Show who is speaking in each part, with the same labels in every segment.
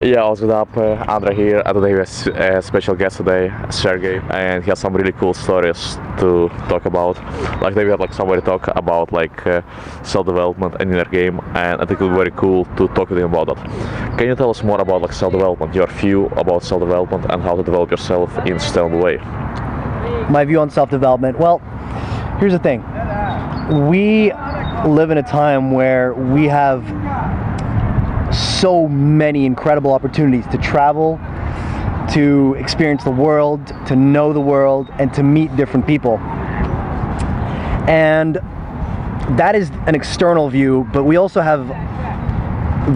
Speaker 1: Yeah, what's up? André here. Today we have a special guest today, Sergey, and he has some really cool stories to talk about. Like today we had somebody talk about self-development and inner game, and I think it would be very cool to talk with him about that. Can you tell us more about self-development, your view about self-development, and how to develop yourself in a sustainable way?
Speaker 2: My view on self-development. Well, here's the thing. We live in a time where we have so many incredible opportunities to travel, to experience the world, to know the world, and to meet different people. And that is an external view, but we also have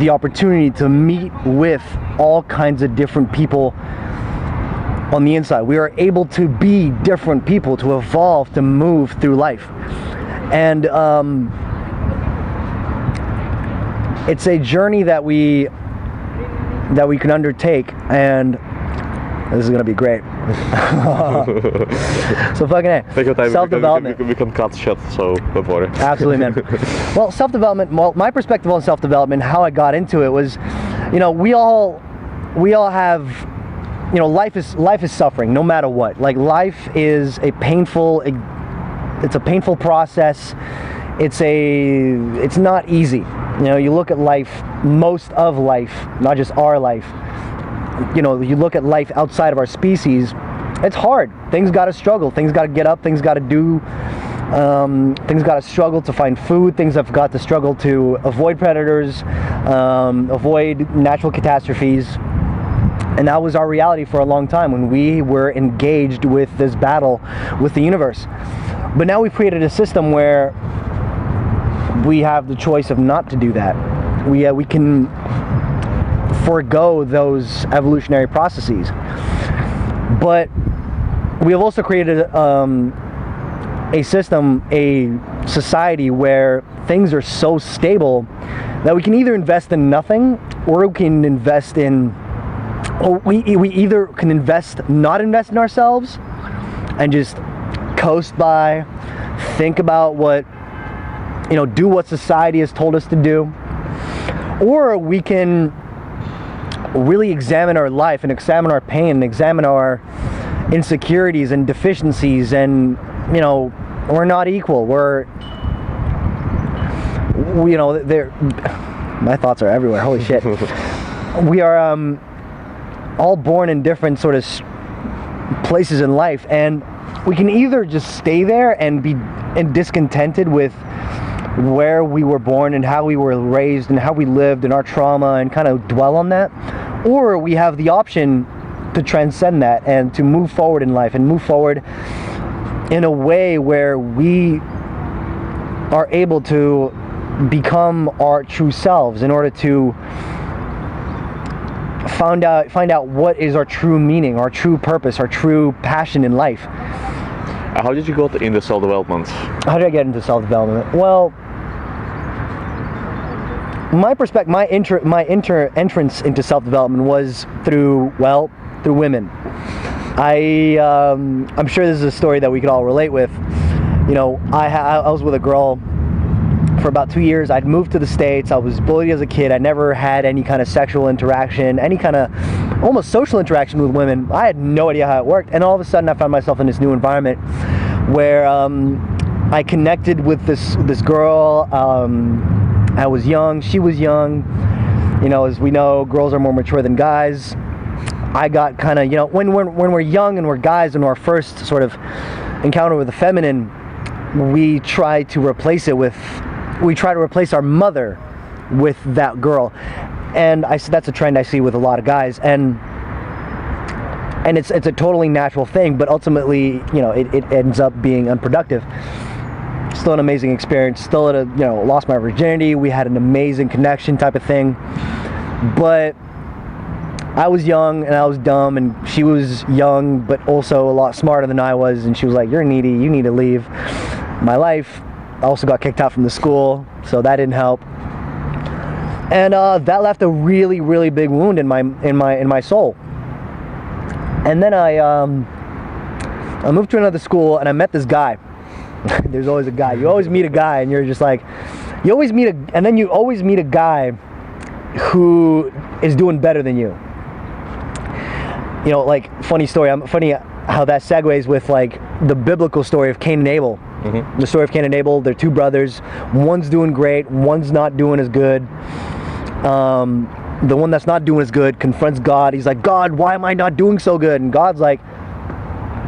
Speaker 2: the opportunity to meet with all kinds of different people on the inside. We are able to be different people, to evolve, to move through life. And it's a journey that we can undertake, and this is gonna be great. So fucking A.
Speaker 1: Take your time.
Speaker 2: Self-development.
Speaker 1: We can cut shit, so don't worry.
Speaker 2: Absolutely, man. Well, self-development. Well, my perspective on self-development, how I got into it was, we all have, life is suffering, no matter what. Like life is a painful process. It's not easy. You look at life, most of life, not just our life. You look at life outside of our species, it's hard. Things gotta struggle, things gotta get up, things gotta do, things gotta struggle to find food, things have got to struggle to avoid predators, avoid natural catastrophes. And that was our reality for a long time when we were engaged with this battle with the universe. But now we've created a system where we have the choice of not to do that. We can forego those evolutionary processes. But we have also created a system, a society where things are so stable that we can either invest in nothing, or we can invest in, or we either can not invest in ourselves and just coast by, think about what, do what society has told us to do, or we can really examine our life and examine our pain and examine our insecurities and deficiencies, and we're not equal. My thoughts are everywhere. Holy shit. We are all born in different sort of places in life, and we can either just stay there and be discontented with where we were born and how we were raised and how we lived and our trauma and kind of dwell on that, or we have the option to transcend that and to move forward in life and move forward in a way where we are able to become our true selves in order to find out what is our true meaning, our true purpose, our true passion in life.
Speaker 1: How did you go into self-development?
Speaker 2: How did I get into self-development? Well, my entrance into self-development was through women. I'm sure this is a story that we could all relate with. I was with a girl for about 2 years. I'd moved to the States. I was bullied as a kid. I never had any kind of sexual interaction, any kind of almost social interaction with women. I had no idea how it worked. And all of a sudden I found myself in this new environment where I connected with this girl. I was young, she was young. As we know, girls are more mature than guys. I got kind of, when we're young and we're guys and our first sort of encounter with the feminine, we try to replace our mother with that girl. And I said that's a trend I see with a lot of guys, and it's a totally natural thing, but ultimately, it ends up being unproductive. Still an amazing experience, still lost my virginity, we had an amazing connection type of thing, but I was young and I was dumb, and she was young but also a lot smarter than I was, and she was like, "You're needy, you need to leave my life." I also got kicked out from the school, so that didn't help, and that left a really, really big wound in my soul. And then I moved to another school, and I met this guy. There's always a guy. You always meet a guy, and you're just like, you always meet a guy who is doing better than you. You know, like, funny story, funny how that segues with like the biblical story of Cain and Abel. The story of Cain and Abel, they're two brothers. One's doing great, one's not doing as good. The one that's not doing as good confronts God. He's like, God, why am I not doing so good? And God's like,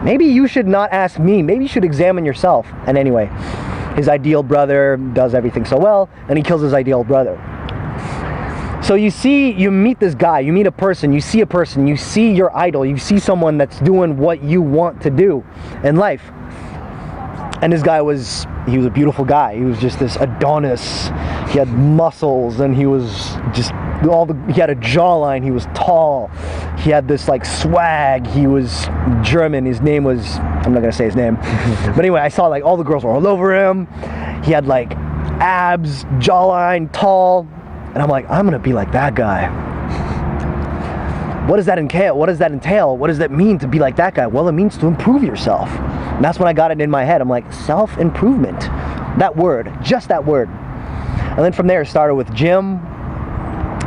Speaker 2: maybe you should not ask me. Maybe you should examine yourself. And anyway, his ideal brother does everything so well, and he kills his ideal brother. So you meet this guy, you meet a person, you see your idol, you see someone that's doing what you want to do in life. And this guy he was a beautiful guy. He was just this Adonis. He had muscles, and he was just he had a jawline. He was tall. He had this like swag. He was German. His name was, I'm not gonna say his name, but anyway, I saw like all the girls were all over him. He had like abs, jawline, tall, and I'm like, I'm gonna be like that guy. What does that entail? What does that mean to be like that guy? Well, it means to improve yourself. And that's when I got it in my head. I'm like, self-improvement. That word, just that word. And then from there, it started with gym.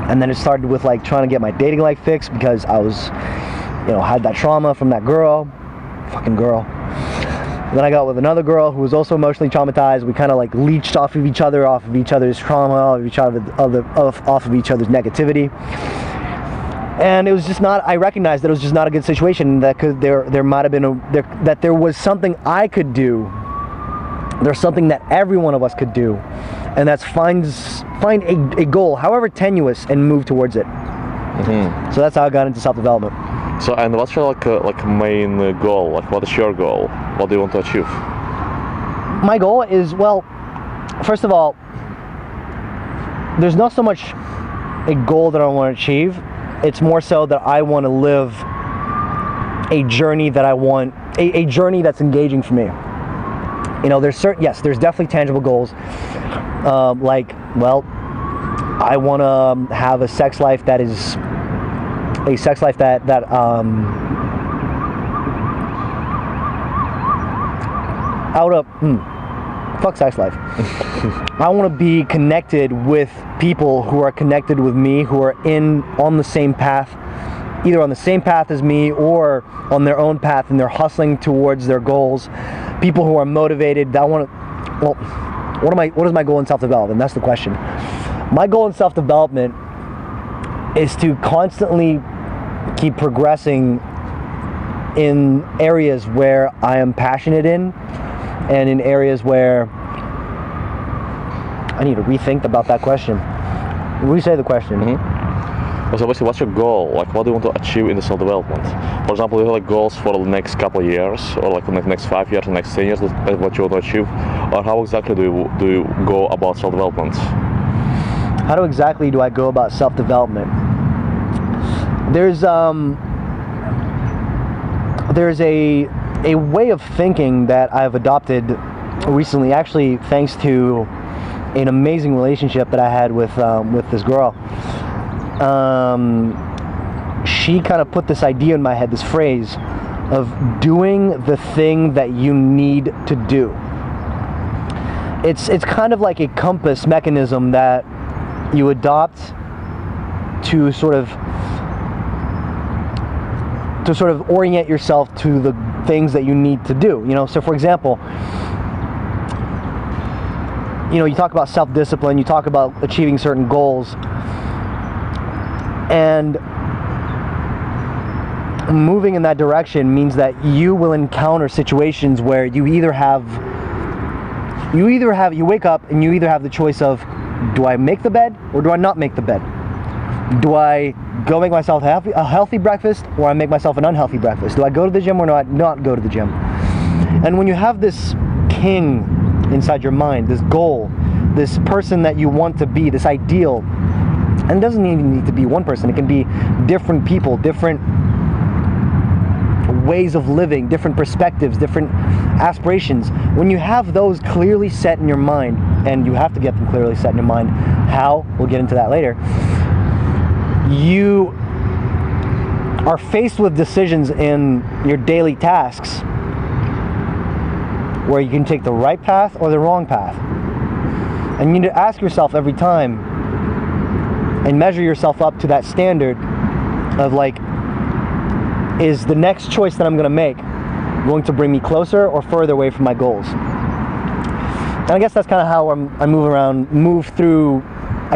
Speaker 2: And then it started with like trying to get my dating life fixed because I was, had that trauma from that fucking girl. And then I got with another girl who was also emotionally traumatized. We kind of like leached off of each other's trauma, off of each other's negativity. And it was just not, I recognized that it was just not a good situation, that there might have been that there was something I could do. There's something that every one of us could do, and that's find a goal, however tenuous, and move towards it. So that's how I got into self-development.
Speaker 1: So, and what's your like main goal? Like, what is your goal? What do you want to achieve?
Speaker 2: My goal is, well, first of all, there's not so much a goal that I want to achieve. It's more so that I want to live a journey that I want, a journey that's engaging for me. There's definitely tangible goals. Like, well, I want to have a sex life that is fuck sex life. I want to be connected with people who are connected with me, who are on the same path, either on the same path as me or on their own path, and they're hustling towards their goals. People who are motivated. What is my goal in self-development? That's the question. My goal in self-development is to constantly keep progressing in areas where I am passionate in, and in areas where I need to rethink about that question. Re-say the question.
Speaker 1: So basically, what's your goal? Like, what do you want to achieve in the self-development? For example, do you have like goals for the next couple of years, or like the next 5 years, the next 10 years, what you want to achieve? Or how exactly do you go about self-development?
Speaker 2: How exactly do I go about self-development? There's a way of thinking that I've adopted recently, actually thanks to an amazing relationship that I had with this girl. She kind of put this idea in my head, this phrase of doing the thing that you need to do. It's kind of like a compass mechanism that you adopt to sort of orient yourself to the things that you need to do. So for example, you talk about self-discipline, you talk about achieving certain goals, and moving in that direction means that you will encounter situations where you wake up and you either have the choice of, do I make the bed or do I not make the bed? Do I go make myself a healthy breakfast, or I make myself an unhealthy breakfast? Do I go to the gym or not go to the gym? And when you have this king inside your mind, this goal, this person that you want to be, this ideal, and it doesn't even need to be one person, it can be different people, different ways of living, different perspectives, different aspirations. When you have those clearly set in your mind, and you have to get them clearly set in your mind, how? We'll get into that later. You are faced with decisions in your daily tasks where you can take the right path or the wrong path. And you need to ask yourself every time, and measure yourself up to that standard of like, is the next choice that I'm going to make going to bring me closer or further away from my goals? And I guess that's kind of how I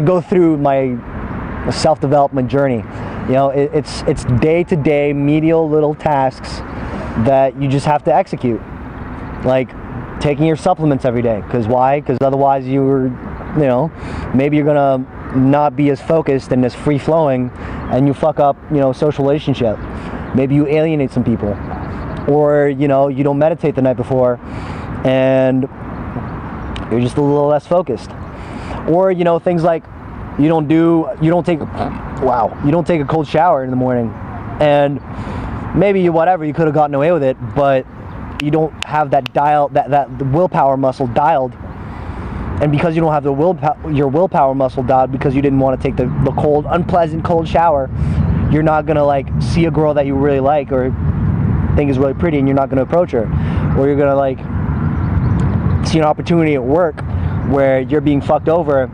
Speaker 2: go through my self-development journey. You know, it's day-to-day medial little tasks that you just have to execute. Like taking your supplements every day. Because why? Because otherwise maybe you're gonna not be as focused and as free-flowing, and you fuck up, social relationship. Maybe you alienate some people, or you don't meditate the night before, and you're just a little less focused. Or things like you don't take a cold shower in the morning, and maybe you could have gotten away with it, but you don't have that willpower muscle dialed. And because you don't have your willpower muscle dialed, because you didn't want to take the unpleasant cold shower, you're not gonna like see a girl that you really like or think is really pretty, and you're not gonna approach her. Or you're gonna like see an opportunity at work where you're being fucked over,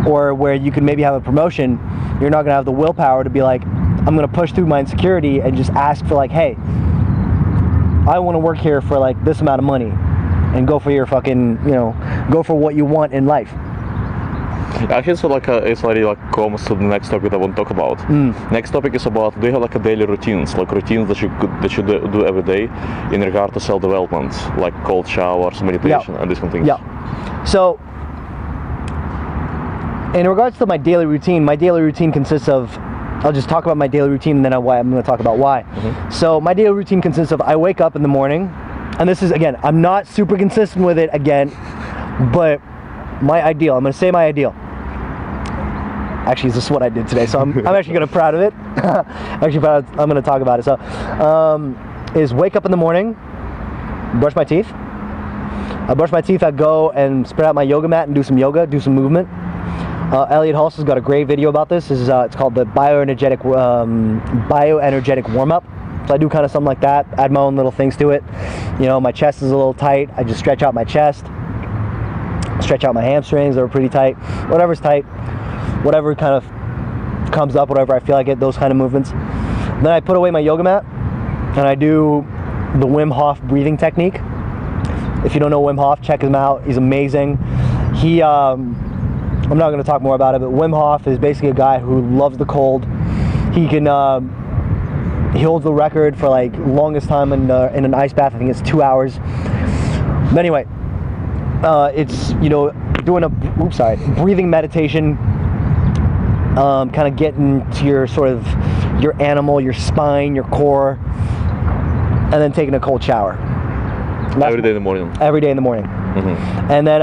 Speaker 2: or where you can maybe have a promotion. You're not gonna have the willpower to be like, I'm gonna push through my insecurity and just ask for like, hey, I want to work here for like this amount of money, and go for your fucking, go for what you want in life.
Speaker 1: I think so. It's already comes to the next topic I want to talk about. Next topic is about, do you have a daily routines, routines that you do every day in regard to self-development, like cold showers, meditation, and these kind of things?
Speaker 2: Yeah. So, in regards to my daily routine consists of, I'll just talk about my daily routine, and then I'm going to talk about why. So my daily routine consists of, I wake up in the morning, and this is, again, I'm not super consistent with it, again, but my ideal, I'm going to say my ideal. Actually, this is what I did today, so I'm actually kind of proud of it. I'm going to talk about it. So, is wake up in the morning, brush my teeth. I brush my teeth, I go and spread out my yoga mat and do some yoga, do some movement. Elliot Halsey's got a great video about this. It's called the bioenergetic warm-up. So I do kind of something like that, add my own little things to it. My chest is a little tight. I just stretch out my chest, stretch out my hamstrings, they're pretty tight. Whatever's tight, whatever kind of comes up, whatever I feel like it, those kind of movements. Then I put away my yoga mat, and I do the Wim Hof breathing technique. If you don't know Wim Hof, check him out. He's amazing. I'm not going to talk more about it, but Wim Hof is basically a guy who loves the cold. He he holds the record for like longest time in an ice bath. I think it's 2 hours. But anyway, it's doing a breathing meditation, kind of getting to your sort of your animal, your spine, your core, and then taking a cold shower.
Speaker 1: Every day in the morning.
Speaker 2: Every day in the morning. And then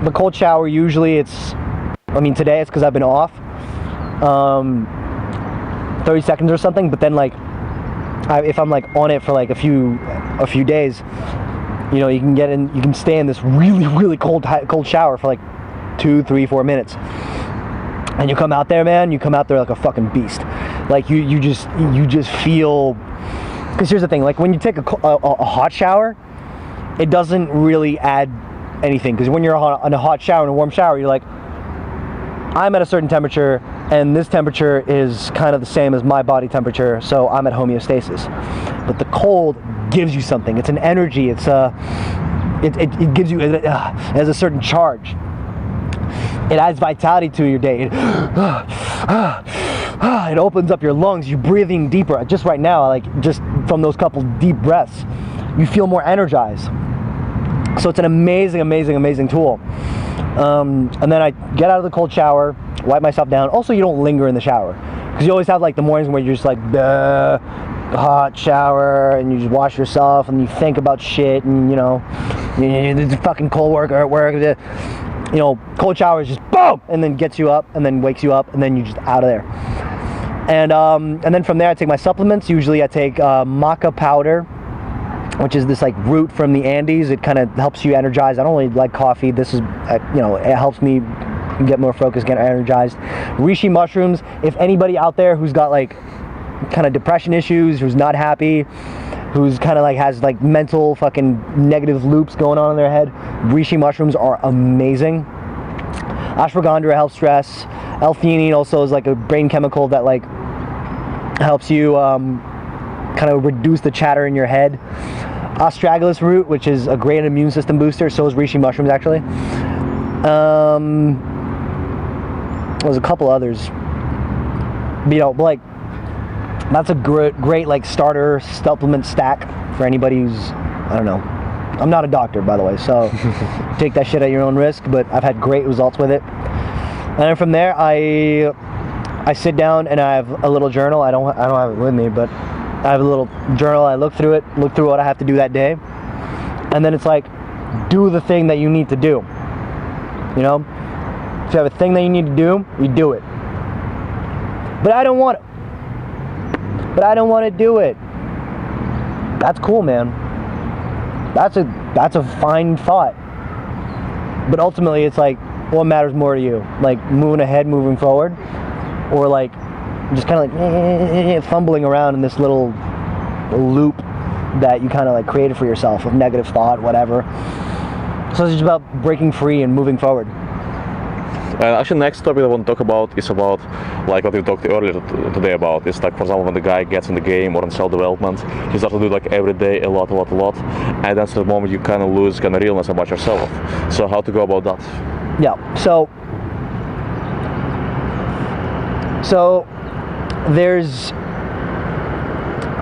Speaker 2: the cold shower, usually today it's because I've been off 30 seconds or something, but then if I'm on it for like a few days, you can stay in this really cold shower for like 2, 3, 4 minutes, and you come out there like a fucking beast. Like you just feel, because here's the thing, like when you take a hot shower, it doesn't really add anything, because when you're in a hot shower, in a warm shower, you're like, I'm at a certain temperature, and this temperature is kind of the same as my body temperature, so I'm at homeostasis. But the cold gives you something. It's an energy. It gives you, it has a certain charge. It adds vitality to your day. It opens up your lungs. You're breathing deeper. Just right now, just from those couple deep breaths, you feel more energized. So it's an amazing tool. And then I get out of the cold shower, wipe myself down. Also, you don't linger in the shower, because you always have the mornings where you're just the hot shower, and you just wash yourself, and you think about shit, and the fucking cold work at work. Cold shower is just boom, and then gets you up, and then wakes you up, and then you're just out of there. And then from there, I take my supplements. Usually, I take maca powder, which is this root from the Andes. It kind of helps you energize. I don't really like coffee. This is, it helps me get more focused, get energized. Reishi mushrooms. If anybody out there who's got kind of depression issues, who's not happy, who's kind of has mental fucking negative loops going on in their head, reishi mushrooms are amazing. Ashwagandha helps stress. L-theanine also is like a brain chemical that like helps you kind of reduce the chatter in your head. Astragalus root, which is a great immune system booster. So is reishi mushrooms, actually. There's a couple others. But, but like, that's a great like starter supplement stack for anybody who's, I don't know. I'm not a doctor, by the way, so take that shit at your own risk, but I've had great results with it. And then from there, I sit down and I have a little journal. I don't have it with me, but I have a little journal. I look through what I have to do that day. And then it's like, do the thing that you need to do. You know? If you have a thing that you need to do, you do it. But I don't want it. But I don't want to do it. That's cool, man. That's a fine thought. But ultimately, it's like, what matters more to you? Like moving ahead, moving forward, or like just kind of like fumbling around in this little loop that you kind of like created for yourself of negative thought, whatever. So it's just about breaking free and moving forward.
Speaker 1: Actually, next topic I want to talk about is about like what we talked earlier today about. It's like, for example, when the guy gets in the game or in self-development, he starts to do like every day a lot, and that's the moment you kind of lose kind of realness about yourself. So how to go about that?
Speaker 2: Yeah. So there's,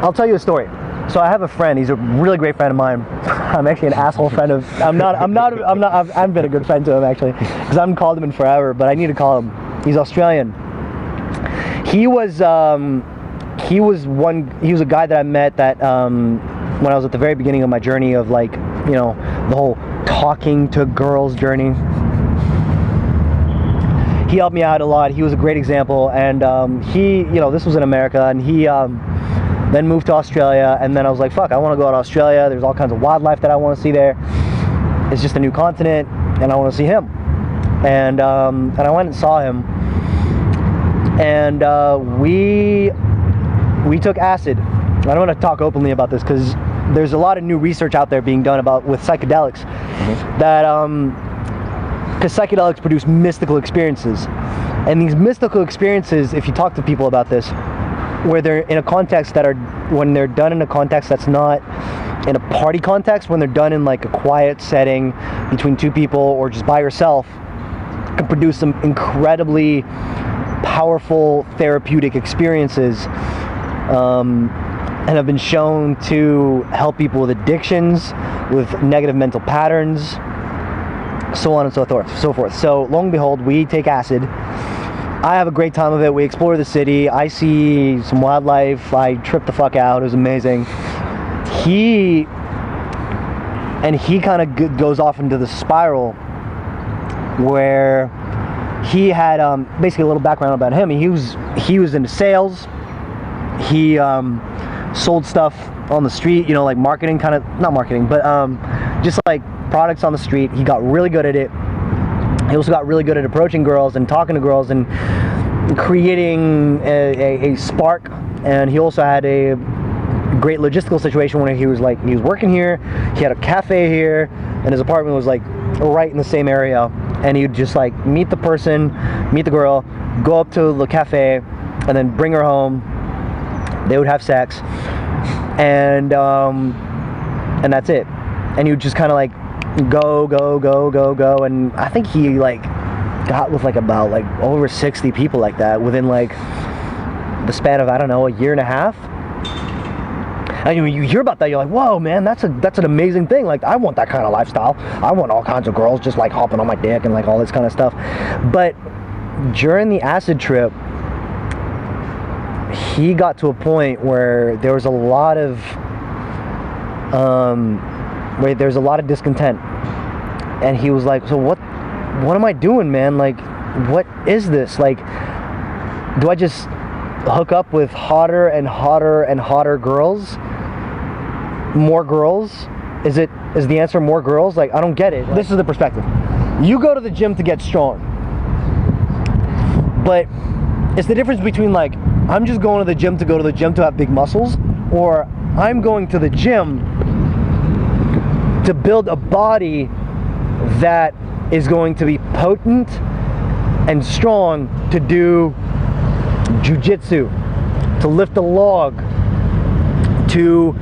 Speaker 2: I'll tell you a story. So I have a friend. He's a really great friend of mine. I'm actually an asshole friend of. I've been a good friend to him actually, because I haven't called him in forever. But I need to call him. He's Australian. He was a guy that I met that when I was at the very beginning of my journey of like, you know, the whole talking to girls journey. He helped me out a lot. He was a great example, and he, you know, this was in America, and he. Then moved to Australia, and then I was like, fuck, I want to go to Australia. There's all kinds of wildlife that I want to see there. It's just a new continent, and I want to see him. And I went and saw him, and we took acid. I don't want to talk openly about this because there's a lot of new research out there being done with psychedelics, that because psychedelics produce mystical experiences, and these mystical experiences, if you talk to people about this, where they're in a context when they're done in a context that's not in a party context, when they're done in like a quiet setting between two people or just by yourself, can produce some incredibly powerful therapeutic experiences, and have been shown to help people with addictions, with negative mental patterns, so on and so forth. So long and behold, we take acid. I have a great time of it. We explore the city. I see some wildlife. I trip the fuck out. It was amazing. He kind of goes off into the spiral where he had basically a little background about him. He was into sales. He sold stuff on the street, you know, like marketing, kind of not marketing, but just like products on the street. He got really good at it. He also got really good at approaching girls and talking to girls and creating a spark. And he also had a great logistical situation where he was working here. He had a cafe here, and his apartment was like right in the same area. And he would just like meet the person, meet the girl, go up to the cafe, and then bring her home. They would have sex, and that's it. And he would just kind of like go, and I think he like got with like about like over 60 people like that within like the span of, I don't know, a year and a half. And you hear about that, you're like, whoa, man, that's an amazing thing. Like, I want that kind of lifestyle. I want all kinds of girls just like hopping on my dick and like all this kind of stuff. But during the acid trip, he got to a point where there was a lot of discontent, and he was like, so what am I doing, man? Like, what is this? Like, do I just hook up with hotter and hotter girls? More girls? Is the answer more girls? Like, I don't get it. This is the perspective. You go to the gym to get strong, but it's the difference between like, I'm just going to the gym to have big muscles, or I'm going to the gym to build a body that is going to be potent and strong to do jujitsu, to lift a log, to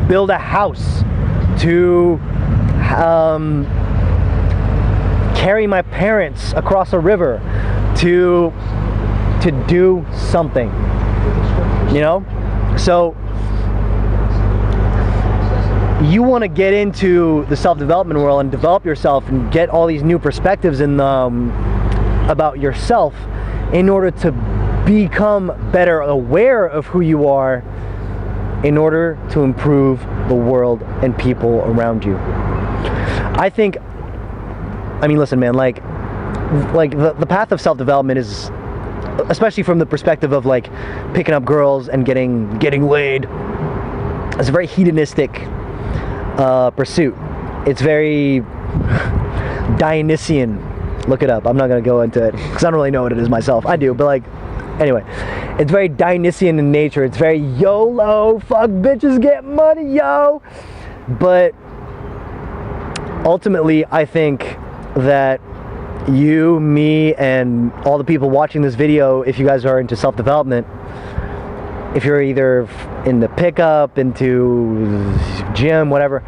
Speaker 2: build a house, to carry my parents across a river, to do something, you know? So you want to get into the self-development world and develop yourself and get all these new perspectives in about yourself in order to become better aware of who you are, in order to improve the world and people around you. I mean, listen, man, like the path of self-development is, especially from the perspective of like picking up girls and getting laid, it's a very hedonistic pursuit. It's very Dionysian. Look it up. I'm not gonna go into it because I don't really know what it is myself. I do, but like, anyway, it's very Dionysian in nature. It's very YOLO, fuck bitches, get money, yo. But ultimately, I think that you, me, and all the people watching this video, if you guys are into self-development, if you're either into pickup, into gym, whatever,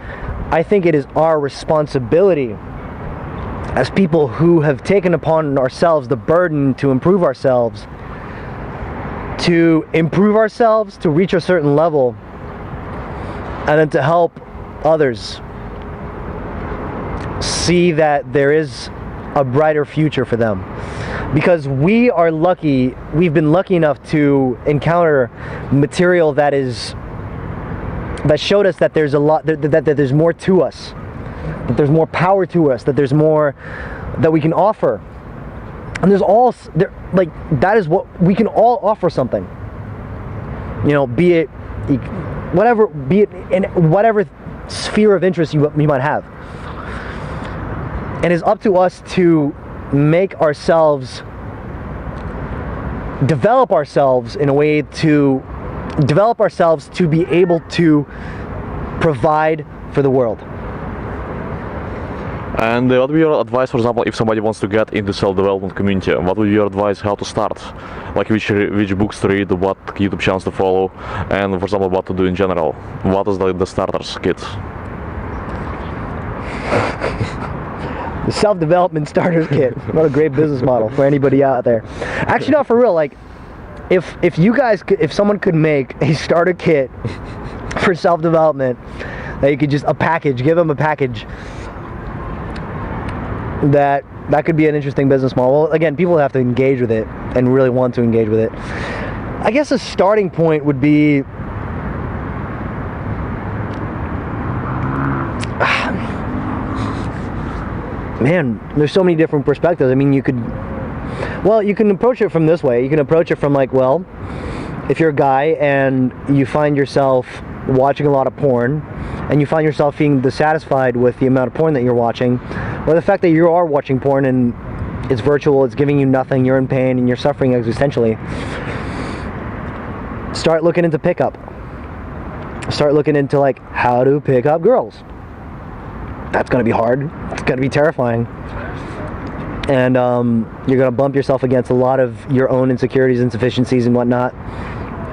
Speaker 2: I think it is our responsibility as people who have taken upon ourselves the burden to improve ourselves, to reach a certain level, and then to help others see that there is a brighter future for them. Because we've been lucky enough to encounter material that showed us that there's a lot, that there's more to us, that there's more power to us, that there's more that we can offer. And that is what we can all offer something. You know, be it in whatever sphere of interest you might have. And it's up to us to develop ourselves in a way to be able to provide for the world.
Speaker 1: And what would be your advice, for example, if somebody wants to get into self-development community? What would be your advice how to start? Like which books to read, what YouTube channels to follow, and for example, what to do in general? What is the starter's kit?
Speaker 2: The self-development starter's kit. What a great business model for anybody out there. Actually, not for real. Like, if someone could make a starter kit for self-development, that you could just give them a package. That could be an interesting business model. Well, again, people have to engage with it and really want to engage with it. I guess a starting point would be man, there's so many different perspectives. I mean, you can approach it from this way. You can approach it from like, well, if you're a guy and you find yourself watching a lot of porn and you find yourself being dissatisfied with the amount of porn that you're watching, or the fact that you are watching porn and it's virtual, it's giving you nothing, you're in pain and you're suffering existentially, start looking into pickup. Start looking into like how to pick up girls. That's gonna be hard. It's gonna be terrifying. And you're gonna bump yourself against a lot of your own insecurities, insufficiencies, and whatnot.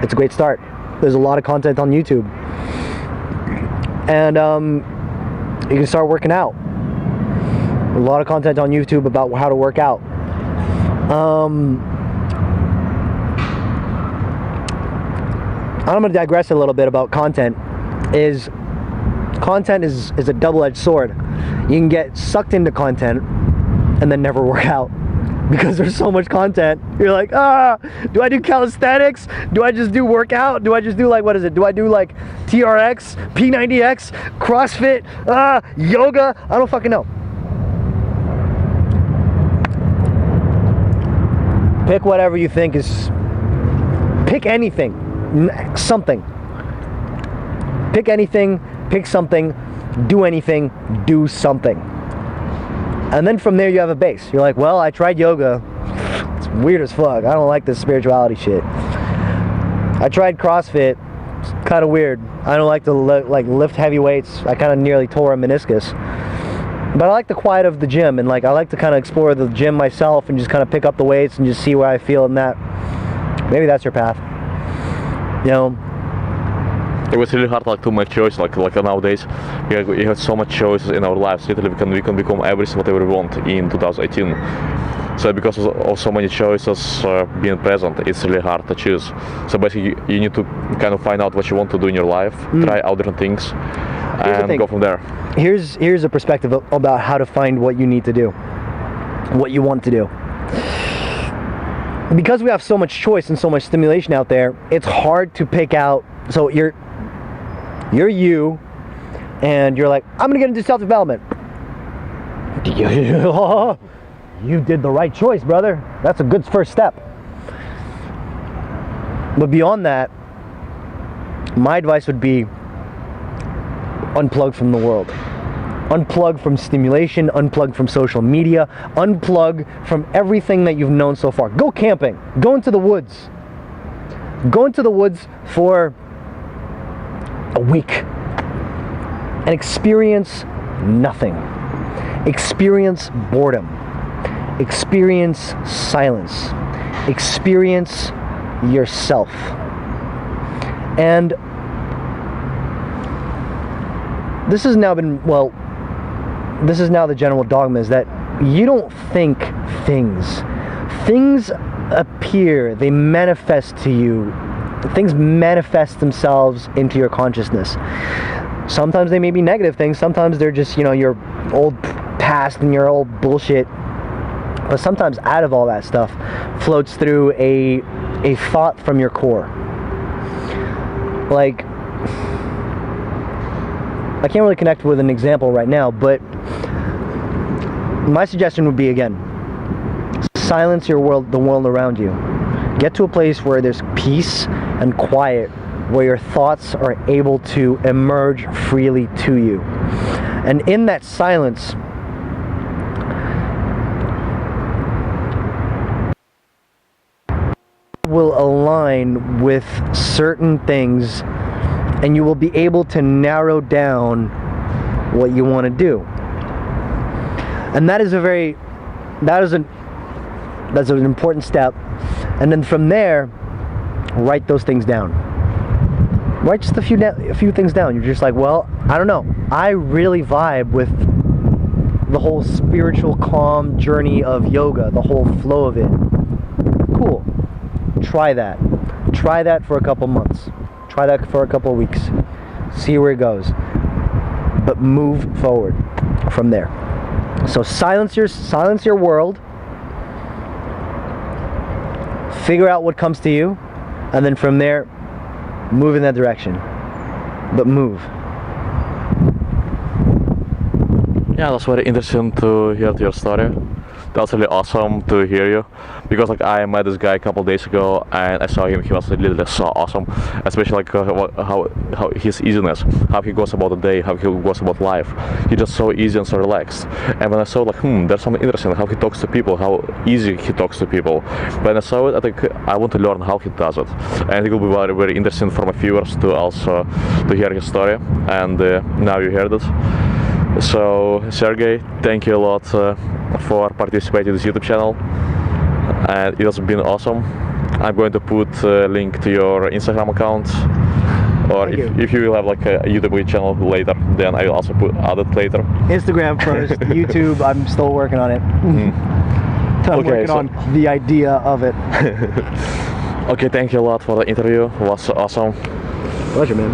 Speaker 2: It's a great start. There's a lot of content on YouTube. And you can start working out. A lot of content on YouTube about how to work out. I'm gonna digress a little bit about content. Content is a double-edged sword. You can get sucked into content and then never work out because there's so much content. You're like, do I do calisthenics? Do I just do workout? Do I just do like, what is it? Do I do like TRX, P90X, CrossFit, yoga? I don't fucking know. Pick whatever you think is, pick anything, something. Pick anything, pick something, do anything, do something. And then from there you have a base. You're like, well, I tried yoga. It's weird as fuck. I don't like this spirituality shit. I tried CrossFit. It's kind of weird. I don't like to lift heavy weights. I kind of nearly tore a meniscus. But I like the quiet of the gym, and like I like to kind of explore the gym myself and just kind of pick up the weights and just see where I feel in that. Maybe that's your path. You know.
Speaker 1: It was really hard, like, to make choices. Like nowadays, we have so much choices in our lives. Literally, we can become everything whatever we want in 2018. So because of so many choices being present, it's really hard to choose. So basically, you need to kind of find out what you want to do in your life, try out different things, and go from there.
Speaker 2: Here's a perspective about how to find what you need to do, what you want to do. Because we have so much choice and so much stimulation out there, it's hard to pick out. So you're you, and you're like, I'm gonna get into self-development. You did the right choice, brother. That's a good first step. But beyond that, my advice would be unplug from the world. Unplug from stimulation, unplug from social media, unplug from everything that you've known so far. Go camping. Go into the woods. Go into the woods for a week and experience nothing. Experience boredom. Experience silence. Experience yourself. And this has now the general dogma, is that you don't think things. Things appear, they manifest to you. Things manifest themselves into your consciousness. Sometimes they may be negative things, sometimes they're just, your old past and your old bullshit. But sometimes out of all that stuff floats through a thought from your core. Like, I can't really connect with an example right now, but my suggestion would be, again, silence the world around you. Get to a place where there's peace and quiet, where your thoughts are able to emerge freely to you. And in that silence, will align with certain things, and you will be able to narrow down what you want to do. And that's an important step. And then from there, write those things down. Write just a few things down. You're just like, well, I don't know. I really vibe with the whole spiritual calm journey of yoga, the whole flow of it. Cool. Try that. Try that for a couple months. Try that for a couple weeks. See where it goes. But move forward from there. So silence your world. Figure out what comes to you, and then from there, move in that direction. But move.
Speaker 1: Yeah, that's very interesting to hear your story. That's really awesome to hear you, because like I met this guy a couple days ago and I saw him. He was literally so awesome, especially like how his easiness, how he goes about the day, how he goes about life. He's just so easy and so relaxed. And when I saw like, there's something interesting how he talks to people, how easy he talks to people. When I saw it, I think I want to learn how he does it, and it will be very, very interesting for my viewers to also to hear his story. And now you heard it. So Sergey, thank you a lot for participating in this YouTube channel, and it has been awesome. I'm going to put a link to your Instagram account, or if you will have like a YouTube channel later, then I will also add it later. Instagram first, YouTube, I'm still working on it. I'm working on the idea of it. Okay, thank you a lot for the interview. It was awesome. Pleasure, man.